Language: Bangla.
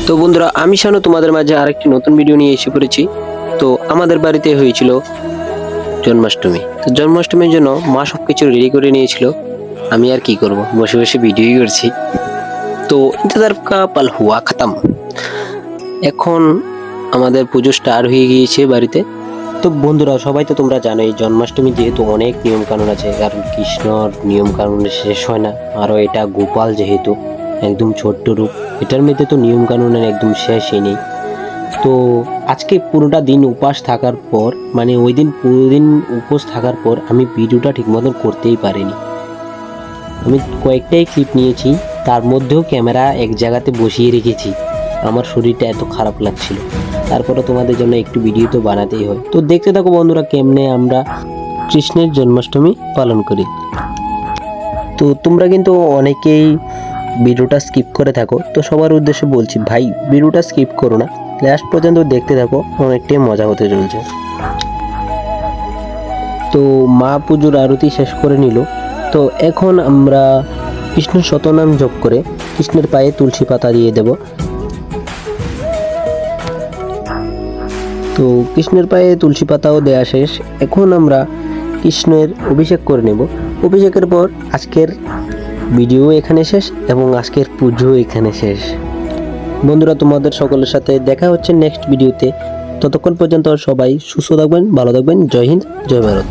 তো বন্ধুরা, আমি শানু তোমাদের মাঝে আরেকটি নতুন ভিডিও নিয়ে এসে পড়েছি। তো আমাদের বাড়িতে হয়েছিল জন্মাষ্টমী। তো জন্মাষ্টমীর জন্য মা সবকিছু রেডি করে নিয়েছিল। আমি আর কি করব, বসে বসে ভিডিওই করছি। তো ইন্তজার কা পাল হুয়া খতম। এখন আমাদের পুজো স্টার্ট হয়ে গিয়েছে বাড়িতে। তো বন্ধুরা, সবাই তো তোমরা জানোই জন্মাষ্টমী যেহেতু অনেক নিয়ম কানুন আছে, কারণ কৃষ্ণর নিয়ম কানুন শেষ হয় না। আরও এটা গোপাল যেহেতু একদম ছোট্ট রূপ, এটার মধ্যে তো নিয়ম কানুনের একদম শেষই নেই। তো আজকে পুরোটা দিন উপবাস থাকার পর, মানে ওই দিন পুরো দিন উপোস থাকার পর আমি ভিডিওটা ঠিক মতন করতেই পারিনি। আমি কয়েকটাই ক্লিপ নিয়েছি, তার মধ্যেও ক্যামেরা এক জায়গাতে বসিয়ে রেখেছি। আমার শরীরটা এত খারাপ লাগছিল, তারপরে তোমাদের জন্য একটু ভিডিও তো বানাতেই হয়। তো দেখতে থাকো বন্ধুরা, কেমনে আমরা কৃষ্ণের জন্মাষ্টমী পালন করি। তো তোমরা কিন্তু অনেকেই ভিডিওটা স্কিপ করে থাকো, তো সবার উদ্দেশ্যে বলছি, ভাই ভিডিওটা স্কিপ করো না, লাস্ট পর্যন্ত দেখতে থাকো, অনেকটাই মজা হতে চলছে। তো মা পুজোর আরতি শেষ করে নিল। তো এখন আমরা কৃষ্ণ শতনাম জপ করে কৃষ্ণের পায়ে তুলসী পাতা দিয়ে দেব। তো কৃষ্ণের পায়ে তুলসী পাতাও দেয়া শেষ। এখন আমরা কৃষ্ণের অভিষেক করে নেব। অভিষেকের পর আজকের ভিডিও এখানে শেষ এবং আজকের পুজো এখানে শেষ। বন্ধুরা, তোমাদের সকলের সাথে দেখা হচ্ছে নেক্সট ভিডিওতে। ততক্ষণ পর্যন্ত সবাই সুস্থ থাকবেন, ভালো থাকবেন। জয় হিন্দ, জয় ভারত।